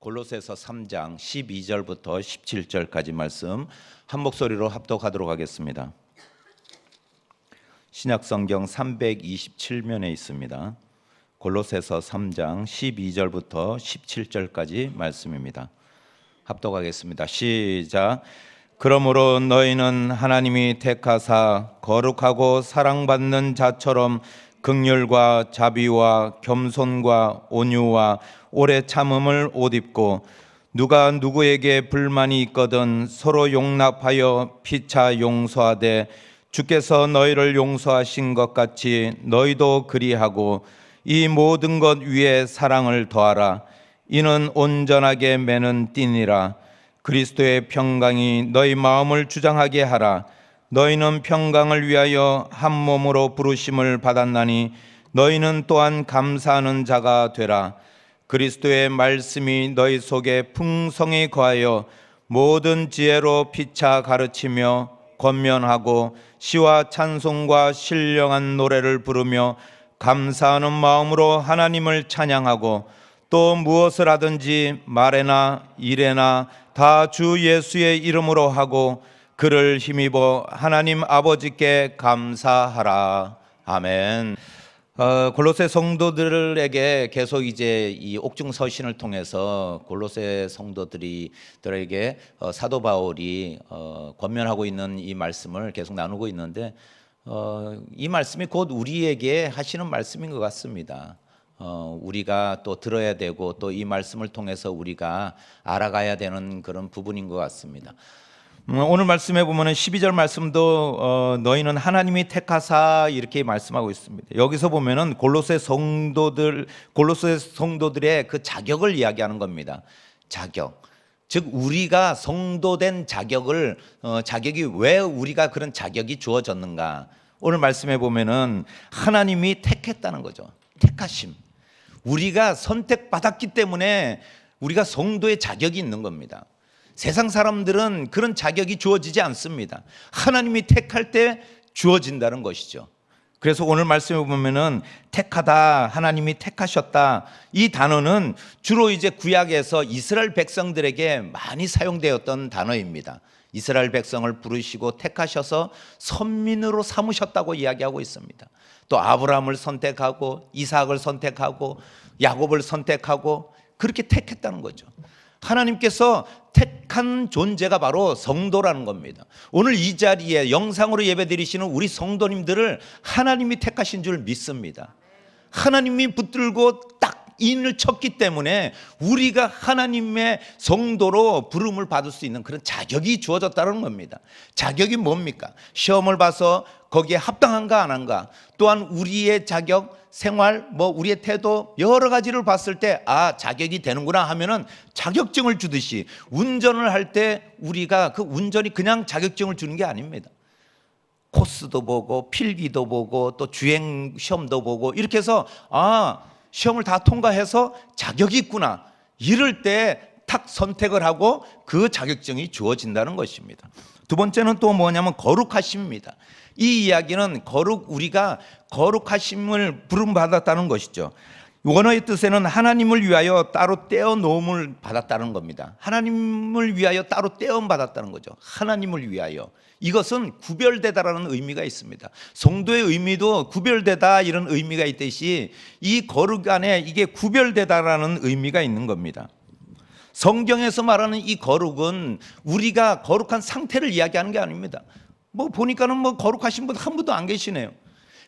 골로새서 3장 12절부터 17절까지 말씀 한 목소리로 합독하도록 하겠습니다. 신약성경 327면에 있습니다. 골로새서 3장 12절부터 17절까지 말씀입니다. 합독하겠습니다. 시작. 그러므로 너희는 하나님이 택하사 거룩하고 사랑받는 자처럼 긍휼과 자비와 겸손과 온유와 오래 참음을 옷 입고 누가 누구에게 불만이 있거든 서로 용납하여 피차 용서하되 주께서 너희를 용서하신 것 같이 너희도 그리하고 이 모든 것 위에 사랑을 더하라. 이는 온전하게 매는 띠니라. 그리스도의 평강이 너희 마음을 주장하게 하라. 너희는 평강을 위하여 한 몸으로 부르심을 받았나니 너희는 또한 감사하는 자가 되라. 그리스도의 말씀이 너희 속에 풍성히 거하여 모든 지혜로 피차 가르치며 권면하고 시와 찬송과 신령한 노래를 부르며 감사하는 마음으로 하나님을 찬양하고 또 무엇을 하든지 말에나 일에나 다 주 예수의 이름으로 하고 그를 힘입어 하나님 아버지께 감사하라. 아멘. 골로새 성도들에게 계속 이제 이 옥중 서신을 통해서 골로새 성도들에게 사도 바울이 권면하고 있는 이 말씀을 계속 나누고 있는데 이 말씀이 곧 우리에게 하시는 말씀인 것 같습니다. 우리가 또 들어야 되고 또 이 말씀을 통해서 우리가 알아가야 되는 그런 부분인 것 같습니다. 오늘 말씀에 보면 12절 말씀도 너희는 하나님이 택하사 이렇게 말씀하고 있습니다. 여기서 보면은 골로새 성도들의 그 자격을 이야기하는 겁니다. 자격. 즉 우리가 성도된 자격이 왜 우리가 그런 자격이 주어졌는가? 오늘 말씀에 보면은 하나님이 택했다는 거죠. 택하심. 우리가 선택받았기 때문에 우리가 성도의 자격이 있는 겁니다. 세상 사람들은 그런 자격이 주어지지 않습니다. 하나님이 택할 때 주어진다는 것이죠. 그래서 오늘 말씀에 보면은 택하다, 하나님이 택하셨다. 이 단어는 주로 이제 구약에서 이스라엘 백성들에게 많이 사용되었던 단어입니다. 이스라엘 백성을 부르시고 택하셔서 선민으로 삼으셨다고 이야기하고 있습니다. 또 아브라함을 선택하고 이삭을 선택하고 야곱을 선택하고 그렇게 택했다는 거죠. 하나님께서 택한 존재가 바로 성도라는 겁니다. 오늘 이 자리에 영상으로 예배드리시는 우리 성도님들을 하나님이 택하신 줄 믿습니다. 하나님이 붙들고 딱 인을 쳤기 때문에 우리가 하나님의 성도로 부름을 받을 수 있는 그런 자격이 주어졌다는 겁니다. 자격이 뭡니까? 시험을 봐서 거기에 합당한가 안 한가, 또한 우리의 자격, 생활, 우리의 태도 여러 가지를 봤을 때 자격이 되는구나 하면은 자격증을 주듯이 운전을 할 때 우리가 그 운전이 그냥 자격증을 주는 게 아닙니다. 코스도 보고 필기도 보고 또 주행 시험도 보고 이렇게 해서 시험을 다 통과해서 자격이 있구나 이럴 때 탁 선택을 하고 그 자격증이 주어진다는 것입니다. 두 번째는 또 뭐냐면 거룩하심입니다. 이 이야기는 우리가 거룩하심을 부름받았다는 것이죠. 원어의 뜻에는 하나님을 위하여 따로 떼어 놓음을 받았다는 겁니다. 하나님을 위하여 따로 떼어 받았다는 거죠. 하나님을 위하여. 이것은 구별되다라는 의미가 있습니다. 성도의 의미도 구별되다 이런 의미가 있듯이 이 거룩 안에 이게 구별되다라는 의미가 있는 겁니다. 성경에서 말하는 이 거룩은 우리가 거룩한 상태를 이야기하는 게 아닙니다. 보니까는 거룩하신 분 한 분도 안 계시네요.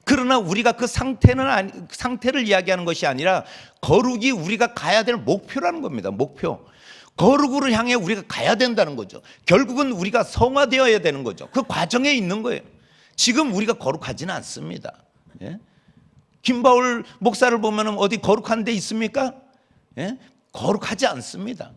그러나 우리가 그 상태를 이야기하는 것이 아니라 거룩이 우리가 가야 될 목표라는 겁니다. 목표. 거룩으로 향해 우리가 가야 된다는 거죠. 결국은 우리가 성화되어야 되는 거죠. 그 과정에 있는 거예요. 지금 우리가 거룩하지는 않습니다. 예? 김바울 목사를 보면 어디 거룩한 데 있습니까? 예? 거룩하지 않습니다.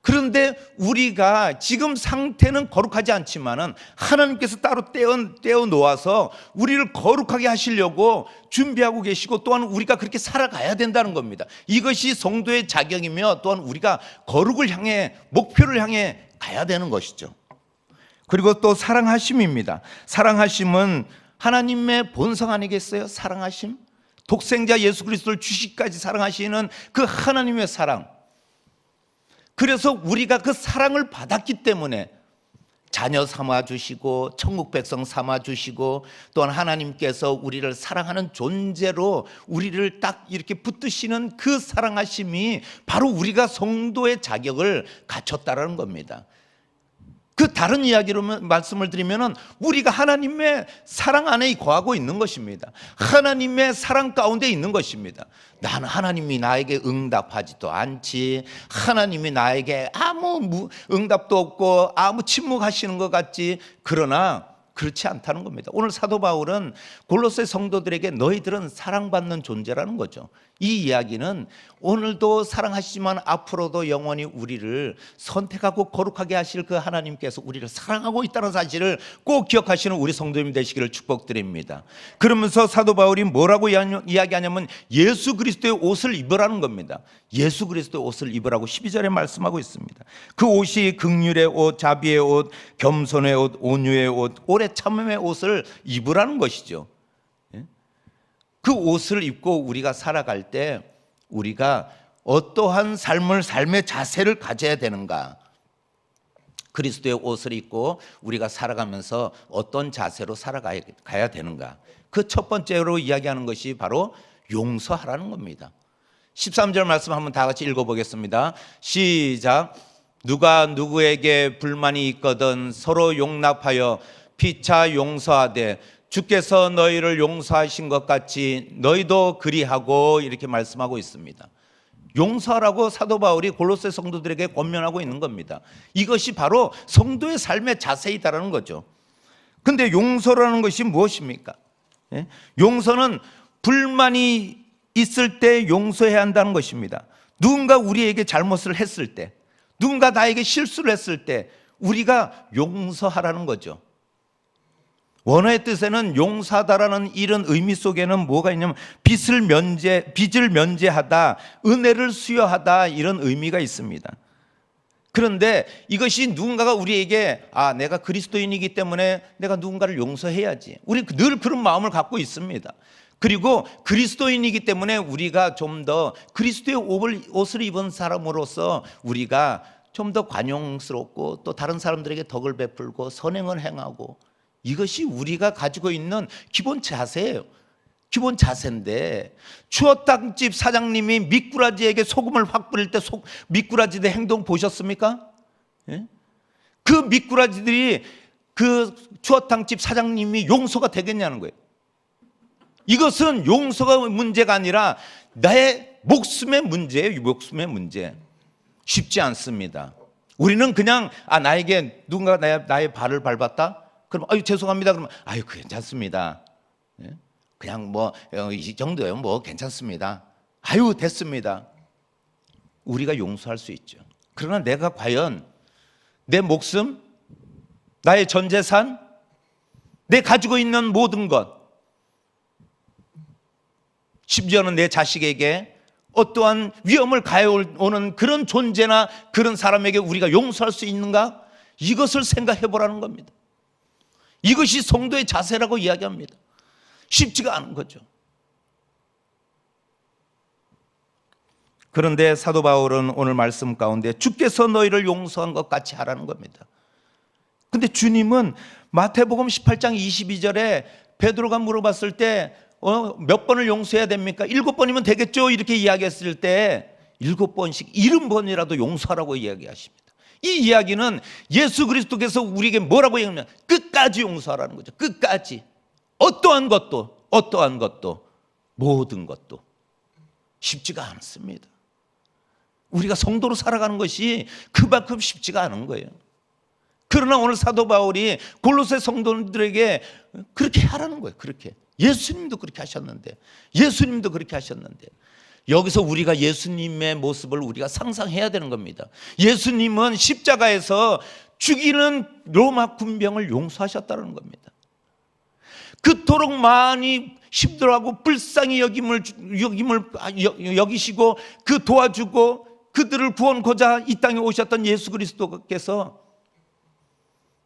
그런데 우리가 지금 상태는 거룩하지 않지만은 하나님께서 따로 떼어 놓아서 우리를 거룩하게 하시려고 준비하고 계시고 또한 우리가 그렇게 살아가야 된다는 겁니다. 이것이 성도의 자격이며 또한 우리가 거룩을 향해 목표를 향해 가야 되는 것이죠. 그리고 또 사랑하심입니다. 사랑하심은 하나님의 본성 아니겠어요? 사랑하심. 독생자 예수 그리스도를 주시기까지 사랑하시는 그 하나님의 사랑. 그래서 우리가 그 사랑을 받았기 때문에 자녀 삼아 주시고 천국 백성 삼아 주시고, 또한 하나님께서 우리를 사랑하는 존재로 우리를 딱 이렇게 붙드시는 그 사랑하심이 바로 우리가 성도의 자격을 갖췄다라는 겁니다. 그 다른 이야기로 말씀을 드리면은 우리가 하나님의 사랑 안에 거하고 있는 것입니다. 하나님의 사랑 가운데 있는 것입니다. 나는 하나님이 나에게 응답하지도 않지, 하나님이 나에게 아무 응답도 없고 아무 침묵하시는 것 같지, 그러나 그렇지 않다는 겁니다. 오늘 사도 바울은 골로새 성도들에게 너희들은 사랑받는 존재라는 거죠. 이 이야기는 오늘도 사랑하시지만 앞으로도 영원히 우리를 선택하고 거룩하게 하실 그 하나님께서 우리를 사랑하고 있다는 사실을 꼭 기억하시는 우리 성도님 되시기를 축복드립니다. 그러면서 사도 바울이 뭐라고 이야기하냐면 예수 그리스도의 옷을 입으라는 겁니다. 예수 그리스도의 옷을 입으라고 12절에 말씀하고 있습니다. 그 옷이 긍휼의 옷, 자비의 옷, 겸손의 옷, 온유의 옷, 오래 참음의 옷을 입으라는 것이죠. 그 옷을 입고 우리가 살아갈 때 우리가 어떠한 삶의 자세를 가져야 되는가, 그리스도의 옷을 입고 우리가 살아가면서 어떤 자세로 살아가야 되는가, 그 첫 번째로 이야기하는 것이 바로 용서하라는 겁니다. 13절 말씀 한번 다 같이 읽어보겠습니다. 시작. 누가 누구에게 불만이 있거든 서로 용납하여 피차 용서하되 주께서 너희를 용서하신 것 같이 너희도 그리하고, 이렇게 말씀하고 있습니다. 용서하라고 사도 바울이 골로새 성도들에게 권면하고 있는 겁니다. 이것이 바로 성도의 삶의 자세이다라는 거죠. 근데 용서라는 것이 무엇입니까? 용서는 불만이 있을 때 용서해야 한다는 것입니다. 누군가 우리에게 잘못을 했을 때, 누군가 나에게 실수를 했을 때 우리가 용서하라는 거죠. 원어의 뜻에는 용서하다라는 이런 의미 속에는 뭐가 있냐면 빚을 면제하다, 은혜를 수여하다, 이런 의미가 있습니다. 그런데 이것이 누군가가 우리에게 내가 그리스도인이기 때문에 내가 누군가를 용서해야지, 우리 늘 그런 마음을 갖고 있습니다. 그리고 그리스도인이기 때문에 우리가 좀 더 그리스도의 옷을 입은 사람으로서 우리가 좀 더 관용스럽고 또 다른 사람들에게 덕을 베풀고 선행을 행하고, 이것이 우리가 가지고 있는 기본 자세예요. 기본 자세인데, 추어탕집 사장님이 미꾸라지에게 소금을 확 뿌릴 때 미꾸라지의 행동 보셨습니까? 예? 그 미꾸라지들이 그 추어탕집 사장님이 용서가 되겠냐는 거예요. 이것은 용서가 문제가 아니라 나의 목숨의 문제예요. 목숨의 문제. 쉽지 않습니다. 우리는 그냥 나에게 누군가 나의 발을 밟았다? 그럼 죄송합니다. 그러면 괜찮습니다. 그냥 이 정도예요. 괜찮습니다. 됐습니다. 우리가 용서할 수 있죠. 그러나 내가 과연 내 목숨, 나의 전 재산, 내 가지고 있는 모든 것, 심지어는 내 자식에게 어떠한 위험을 가해오는 그런 존재나 그런 사람에게 우리가 용서할 수 있는가? 이것을 생각해 보라는 겁니다. 이것이 성도의 자세라고 이야기합니다. 쉽지가 않은 거죠. 그런데 사도 바울은 오늘 말씀 가운데 주께서 너희를 용서한 것 같이 하라는 겁니다. 근데 주님은 마태복음 18장 22절에 베드로가 물어봤을 때 몇 번을 용서해야 됩니까? 7번이면 되겠죠? 이렇게 이야기했을 때 7번씩 70번이라도 용서하라고 이야기하십니다. 이 이야기는 예수 그리스도께서 우리에게 뭐라고 얘기하면 끝까지 용서하라는 거죠. 끝까지. 어떠한 것도 모든 것도. 쉽지가 않습니다. 우리가 성도로 살아가는 것이 그만큼 쉽지가 않은 거예요. 그러나 오늘 사도 바울이 골로새 성도들에게 그렇게 하라는 거예요. 그렇게. 예수님도 그렇게 하셨는데, 여기서 우리가 예수님의 모습을 우리가 상상해야 되는 겁니다. 예수님은 십자가에서 죽이는 로마 군병을 용서하셨다는 겁니다. 그토록 많이 힘들어하고 불쌍히 여기시고 그 도와주고 그들을 구원코자 이 땅에 오셨던 예수 그리스도께서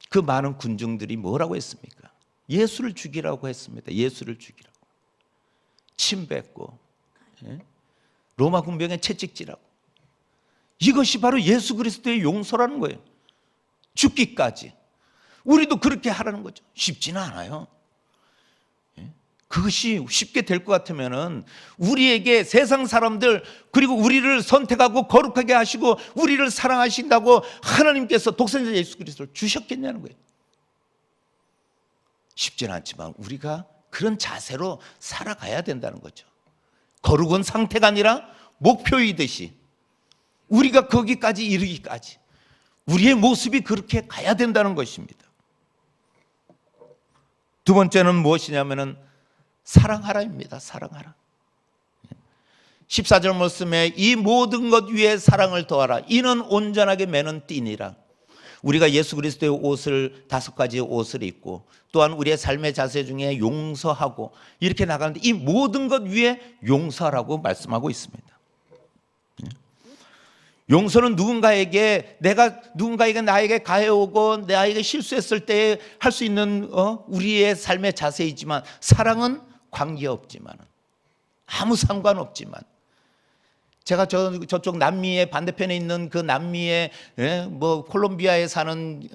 그 많은 군중들이 뭐라고 했습니까? 예수를 죽이라고 했습니다. 예수를 죽이라고. 침 뱉고 로마 군병에 채찍질하고. 이것이 바로 예수 그리스도의 용서라는 거예요. 죽기까지. 우리도 그렇게 하라는 거죠. 쉽지는 않아요. 그것이 쉽게 될 것 같으면은 우리에게 세상 사람들 그리고 우리를 선택하고 거룩하게 하시고 우리를 사랑하신다고 하나님께서 독생자 예수 그리스도를 주셨겠냐는 거예요. 쉽지는 않지만 우리가 그런 자세로 살아가야 된다는 거죠. 거룩은 상태가 아니라 목표이듯이 우리가 거기까지 이르기까지 우리의 모습이 그렇게 가야 된다는 것입니다. 두 번째는 무엇이냐면은 사랑하라입니다. 사랑하라. 14절 말씀에 이 모든 것 위에 사랑을 더하라. 이는 온전하게 매는 띠니라. 우리가 예수 그리스도의 옷을 5가지의 옷을 입고 또한 우리의 삶의 자세 중에 용서하고 이렇게 나가는데 이 모든 것 위에 용서라고 말씀하고 있습니다. 용서는 누군가에게 나에게 가해오고 나에게 실수했을 때 할 수 있는 우리의 삶의 자세이지만 사랑은 관계없지만 아무 상관없지만 제가 저쪽 남미의 반대편에 있는 그 남미의 콜롬비아에 사는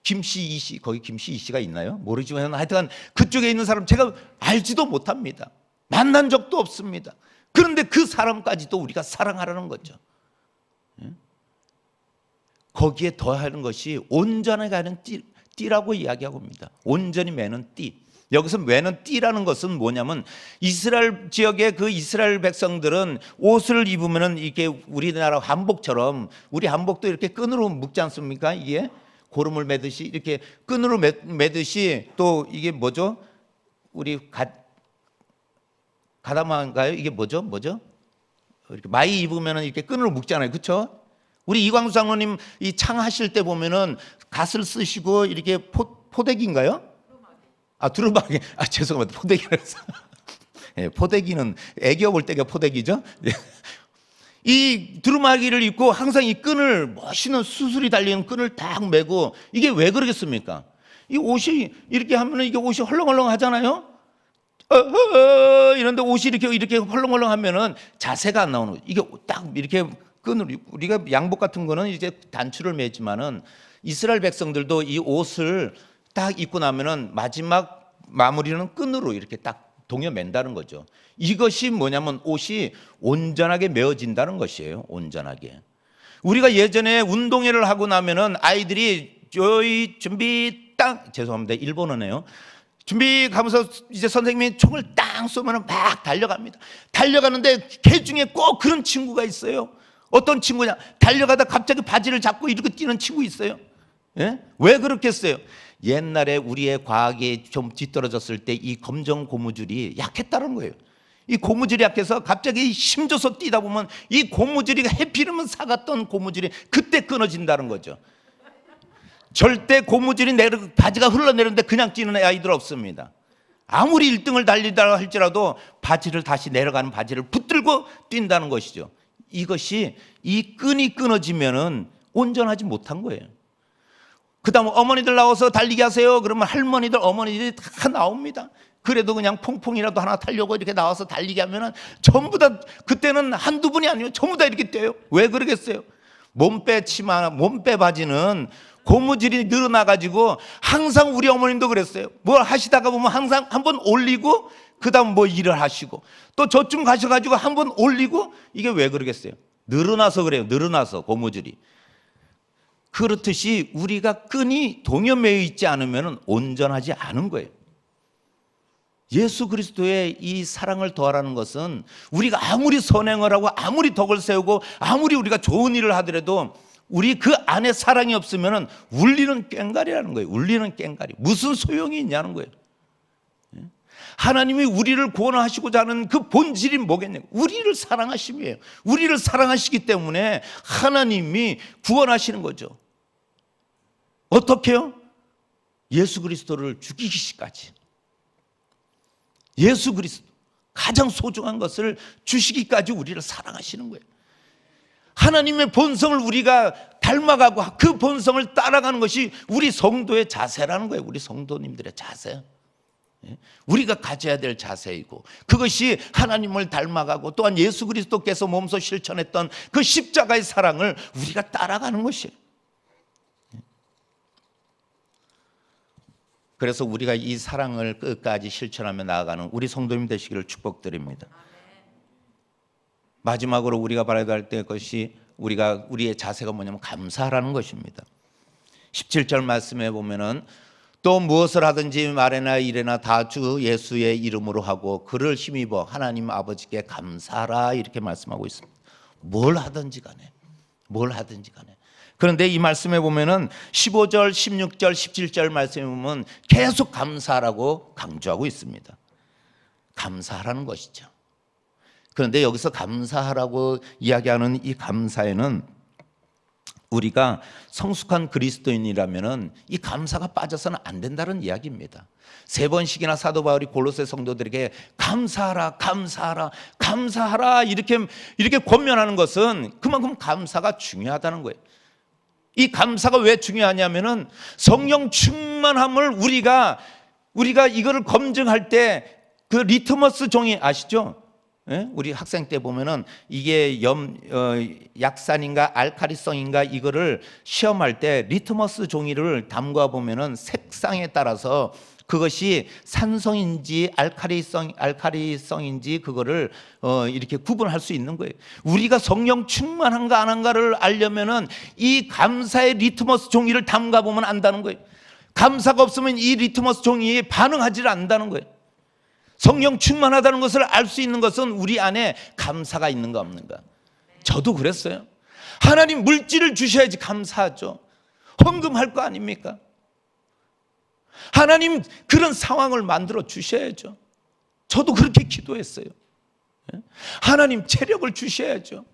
김씨 이씨 거기 김씨 이씨가 있나요? 모르지만 하여튼 그쪽에 있는 사람 제가 알지도 못합니다. 만난 적도 없습니다. 그런데 그 사람까지도 우리가 사랑하라는 거죠. 거기에 더하는 것이 온전하게 가는 띠라고 이야기하고 있습니다. 온전히 매는 띠. 여기서 매는 띠라는 것은 뭐냐면 이스라엘 지역의 그 이스라엘 백성들은 옷을 입으면은 이게 우리나라 한복처럼 우리 한복도 이렇게 끈으로 묶지 않습니까? 이게 고름을 매듯이 이렇게 끈으로 매듯이 또 이게 뭐죠? 우리 가다마인가요? 이게 뭐죠? 이렇게 많이 입으면은 이렇게 끈으로 묶잖아요. 그렇죠? 우리 이광수 장로님 이 창 하실 때 보면은 갓을 쓰시고 이렇게 포대기인가요? 두루마기. 죄송합니다. 포대기라서. 포대기는 애기 볼 때가 포대기죠. 이 두루마기를 입고 항상 이 끈을 멋있는 수술이 달린 끈을 딱 매고 이게 왜 그러겠습니까? 이 옷이 이렇게 하면은 이게 옷이 헐렁헐렁 하잖아요. 이런데 옷이 이렇게 헐렁헐렁 하면은 자세가 안 나오는 거예요. 이게 딱 이렇게 끈을 우리가 양복 같은 거는 이제 단추를 매지만은 이스라엘 백성들도 이 옷을 딱 입고 나면은 마지막 마무리는 끈으로 이렇게 딱 동여 맨다는 거죠. 이것이 뭐냐면 옷이 온전하게 메어진다는 것이에요. 온전하게. 우리가 예전에 운동회를 하고 나면은 아이들이 저희 준비 딱 죄송합니다. 일본어네요. 준비 가면서 이제 선생님이 총을 딱 쏘면 막 달려갑니다. 달려가는데 걔 중에 꼭 그런 친구가 있어요. 어떤 친구냐? 달려가다 갑자기 바지를 잡고 이렇게 뛰는 친구 있어요. 예? 왜 그렇겠어요? 옛날에 우리의 과학이 좀 뒤떨어졌을 때 이 검정 고무줄이 약했다는 거예요. 이 고무줄이 약해서 갑자기 힘줘서 뛰다 보면 이 고무줄이 해피르면 사갔던 고무줄이 그때 끊어진다는 거죠. 절대 고무줄이 바지가 흘러내리는데 그냥 뛰는 아이들 없습니다. 아무리 1등을 달리다 할지라도 바지를 다시 내려가는 바지를 붙들고 뛴다는 것이죠. 이것이 이 끈이 끊어지면은 온전하지 못한 거예요. 그 다음 어머니들 나와서 달리기 하세요. 그러면 할머니들 어머니들이 다 나옵니다. 그래도 그냥 퐁퐁이라도 하나 타려고 이렇게 나와서 달리기 하면은 전부 다 그때는 한두 분이 아니고 전부 다 이렇게 뛰어요. 왜 그러겠어요? 몸빼 치마, 몸빼 바지는 고무줄이 늘어나가지고 항상 우리 어머님도 그랬어요. 뭘 하시다가 보면 항상 한번 올리고 그 다음 뭐 일을 하시고 또 저쯤 가셔가지고 한번 올리고 이게 왜 그러겠어요? 늘어나서 그래요. 늘어나서 고무줄이. 그렇듯이 우리가 끈이 동여매여 있지 않으면 온전하지 않은 거예요. 예수 그리스도의 이 사랑을 더하라는 것은 우리가 아무리 선행을 하고 아무리 덕을 세우고 아무리 우리가 좋은 일을 하더라도 우리 그 안에 사랑이 없으면 울리는 꽹가리라는 거예요. 울리는 꽹가리. 무슨 소용이 있냐는 거예요. 하나님이 우리를 구원하시고자 하는 그 본질이 뭐겠냐고. 우리를 사랑하심이에요. 우리를 사랑하시기 때문에 하나님이 구원하시는 거죠. 어떻게요? 예수 그리스도를 죽이기까지. 예수 그리스도 가장 소중한 것을 주시기까지 우리를 사랑하시는 거예요. 하나님의 본성을 우리가 닮아가고 그 본성을 따라가는 것이 우리 성도의 자세라는 거예요. 우리 성도님들의 자세. 우리가 가져야 될 자세이고, 그것이 하나님을 닮아가고 또한 예수 그리스도께서 몸소 실천했던 그 십자가의 사랑을 우리가 따라가는 것이에요. 그래서 우리가 이 사랑을 끝까지 실천하며 나아가는 우리 성도님 되시기를 축복드립니다. 마지막으로 우리가 바라야 될 것이 우리의 자세가 뭐냐면 감사하라는 것입니다. 17절 말씀에 보면은 또 무엇을 하든지 말이나 일이나 다 주 예수의 이름으로 하고 그를 힘입어 하나님 아버지께 감사하라 이렇게 말씀하고 있습니다. 뭘 하든지 간에. 그런데 이 말씀에 보면은 15절, 16절, 17절 말씀에 보면 계속 감사하라고 강조하고 있습니다. 감사하라는 것이죠. 그런데 여기서 감사하라고 이야기하는 이 감사에는 우리가 성숙한 그리스도인이라면은 이 감사가 빠져서는 안 된다는 이야기입니다. 3번씩이나 사도 바울이 골로새 성도들에게 감사하라 이렇게 권면하는 것은 그만큼 감사가 중요하다는 거예요. 이 감사가 왜 중요하냐면은 성령 충만함을 우리가 이거를 검증할 때 그 리트머스 종이 아시죠? 우리 학생 때 보면은 이게 약산인가 알카리성인가 이거를 시험할 때 리트머스 종이를 담가 보면은 색상에 따라서 그것이 산성인지 알카리성인지 그거를 이렇게 구분할 수 있는 거예요. 우리가 성령 충만한가 안 한가를 알려면은 이 감사의 리트머스 종이를 담가 보면 안다는 거예요. 감사가 없으면 이 리트머스 종이에 반응하지 않는다는 거예요. 성령 충만하다는 것을 알 수 있는 것은 우리 안에 감사가 있는가 없는가. 저도 그랬어요. 하나님 물질을 주셔야지 감사하죠. 헌금할 거 아닙니까? 하나님 그런 상황을 만들어 주셔야죠. 저도 그렇게 기도했어요. 하나님 체력을 주셔야죠.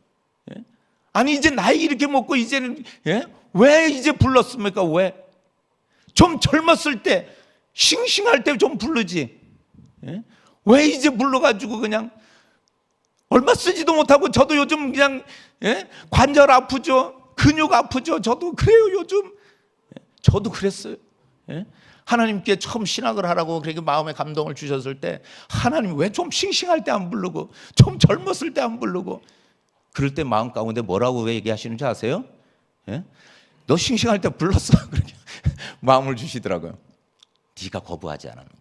아니 이제 나이 이렇게 먹고 이제는 왜 이제 불렀습니까? 왜? 좀 젊었을 때 싱싱할 때 좀 부르지. 왜 이제 불러가지고 그냥 얼마 쓰지도 못하고. 저도 요즘 그냥 관절 아프죠, 근육 아프죠. 저도 그래요. 요즘 저도 그랬어요. 하나님께 처음 신학을 하라고 그렇게 마음의 감동을 주셨을 때 하나님 왜 좀 싱싱할 때 안 부르고 좀 젊었을 때 안 부르고. 그럴 때 마음 가운데 뭐라고 얘기하시는지 아세요? 너 싱싱할 때 불렀어. 그렇게 마음을 주시더라고요. 네가 거부하지 않았는가.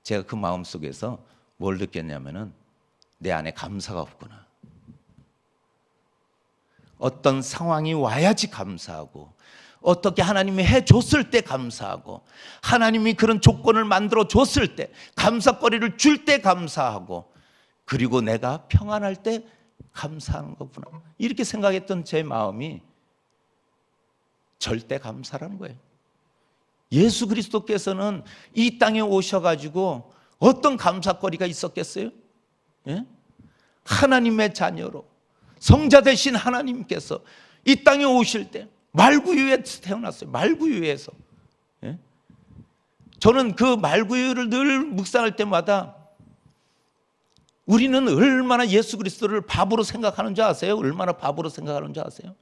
제가 그 마음 속에서 뭘 느꼈냐면은 내 안에 감사가 없구나. 어떤 상황이 와야지 감사하고, 어떻게 하나님이 해줬을 때 감사하고, 하나님이 그런 조건을 만들어 줬을 때, 감사거리를 줄 때 감사하고, 그리고 내가 평안할 때 감사하는 거구나. 이렇게 생각했던 제 마음이 절대 감사라는 거예요. 예수 그리스도께서는 이 땅에 오셔가지고 어떤 감사거리가 있었겠어요? 하나님의 자녀로 성자 되신 하나님께서 이 땅에 오실 때 말구유에서 태어났어요. 말구유에서. 저는 그 말구유를 늘 묵상할 때마다 우리는 얼마나 예수 그리스도를 바보로 생각하는 줄 아세요? 얼마나 바보로 생각하는 줄 아세요?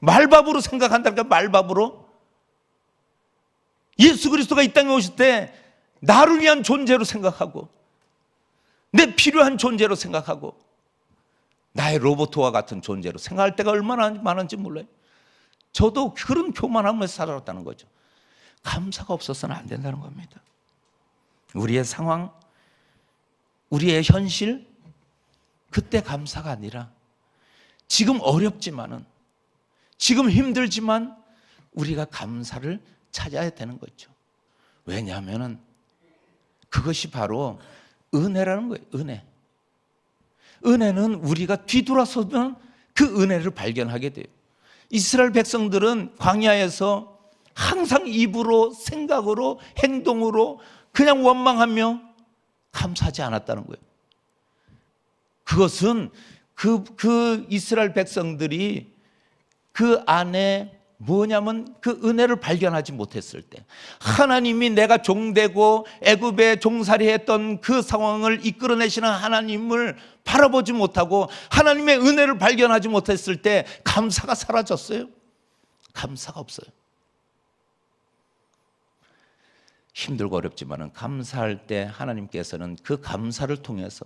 말바보로 생각한다니까. 말바보로. 예수 그리스도가 이 땅에 오실 때 나를 위한 존재로 생각하고, 내 필요한 존재로 생각하고, 나의 로봇과 같은 존재로 생각할 때가 얼마나 많은지 몰라요. 저도 그런 교만함을 살아왔다는 거죠. 감사가 없어서는 안 된다는 겁니다. 우리의 상황, 우리의 현실, 그때 감사가 아니라 지금 어렵지만은, 지금 힘들지만 우리가 감사를 찾아야 되는 거죠. 왜냐하면 그것이 바로 은혜라는 거예요. 은혜. 은혜는 우리가 뒤돌아서면 그 은혜를 발견하게 돼요. 이스라엘 백성들은 광야에서 항상 입으로, 생각으로, 행동으로 그냥 원망하며 감사하지 않았다는 거예요. 그것은 그 이스라엘 백성들이 그 안에 뭐냐면 그 은혜를 발견하지 못했을 때, 하나님이 내가 종되고 애굽에 종살이했던 그 상황을 이끌어내시는 하나님을 바라보지 못하고 하나님의 은혜를 발견하지 못했을 때 감사가 사라졌어요. 감사가 없어요. 힘들고 어렵지만 감사할 때 하나님께서는 그 감사를 통해서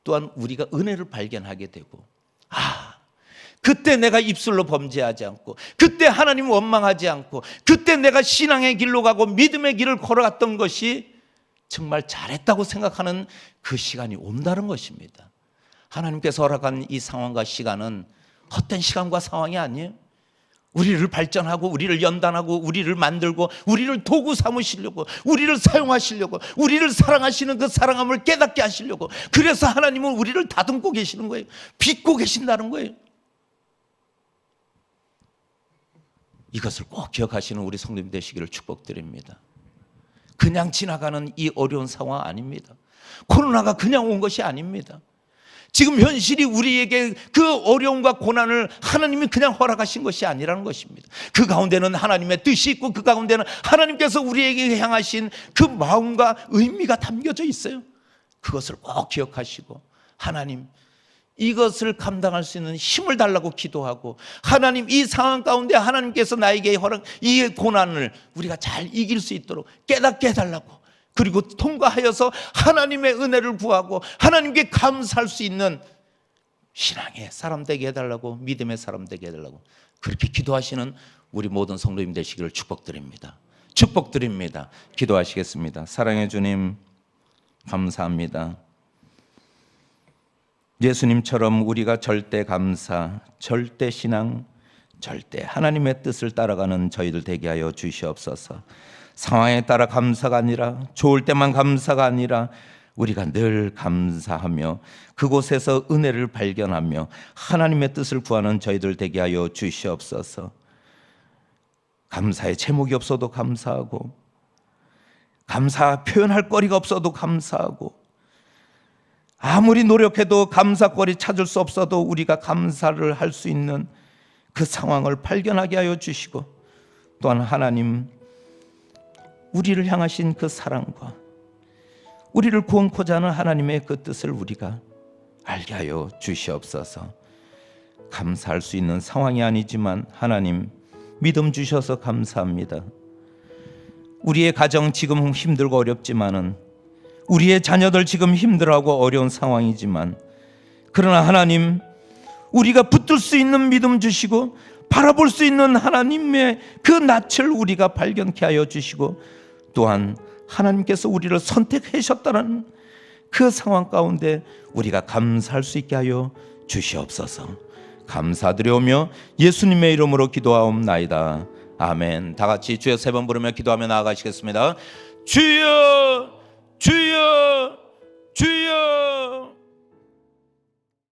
또한 우리가 은혜를 발견하게 되고, 그때 내가 입술로 범죄하지 않고, 그때 하나님 원망하지 않고, 그때 내가 신앙의 길로 가고 믿음의 길을 걸어갔던 것이 정말 잘했다고 생각하는 그 시간이 온다는 것입니다. 하나님께서 허락한 이 상황과 시간은 헛된 시간과 상황이 아니에요. 우리를 발전하고 우리를 연단하고 우리를 만들고 우리를 도구 삼으시려고, 우리를 사용하시려고, 우리를 사랑하시는 그 사랑함을 깨닫게 하시려고, 그래서 하나님은 우리를 다듬고 계시는 거예요. 빚고 계신다는 거예요. 이것을 꼭 기억하시는 우리 성도님 되시기를 축복드립니다. 그냥 지나가는 이 어려운 상황 아닙니다. 코로나가 그냥 온 것이 아닙니다. 지금 현실이 우리에게 그 어려움과 고난을 하나님이 그냥 허락하신 것이 아니라는 것입니다. 그 가운데는 하나님의 뜻이 있고, 그 가운데는 하나님께서 우리에게 향하신 그 마음과 의미가 담겨져 있어요. 그것을 꼭 기억하시고, 하나님 이것을 감당할 수 있는 힘을 달라고 기도하고, 하나님 이 상황 가운데 하나님께서 나에게 허락, 이 고난을 우리가 잘 이길 수 있도록 깨닫게 해달라고, 그리고 통과하여서 하나님의 은혜를 구하고 하나님께 감사할 수 있는 신앙의 사람 되게 해달라고, 믿음의 사람 되게 해달라고 그렇게 기도하시는 우리 모든 성도님 되시기를 축복드립니다. 축복드립니다. 기도하시겠습니다. 사랑의 주님, 감사합니다. 예수님처럼 우리가 절대 감사, 절대 신앙, 절대 하나님의 뜻을 따라가는 저희들 되게 하여 주시옵소서. 상황에 따라 감사가 아니라, 좋을 때만 감사가 아니라 우리가 늘 감사하며 그곳에서 은혜를 발견하며 하나님의 뜻을 구하는 저희들 되게 하여 주시옵소서. 감사의 제목이 없어도 감사하고, 감사 표현할 거리가 없어도 감사하고, 아무리 노력해도 감사거리 찾을 수 없어도 우리가 감사를 할 수 있는 그 상황을 발견하게 하여 주시고, 또한 하나님 우리를 향하신 그 사랑과 우리를 구원코자 하는 하나님의 그 뜻을 우리가 알게 하여 주시옵소서. 감사할 수 있는 상황이 아니지만 하나님 믿음 주셔서 감사합니다. 우리의 가정 지금 힘들고 어렵지만은, 우리의 자녀들 지금 힘들어하고 어려운 상황이지만, 그러나 하나님 우리가 붙들 수 있는 믿음 주시고 바라볼 수 있는 하나님의 그 낯을 우리가 발견케 하여 주시고, 또한 하나님께서 우리를 선택하셨다는 그 상황 가운데 우리가 감사할 수 있게 하여 주시옵소서. 감사드려오며 예수님의 이름으로 기도하옵나이다. 아멘. 다 같이 주여 세 번 부르며 기도하며 나아가시겠습니다. 주여, 주여, 주여.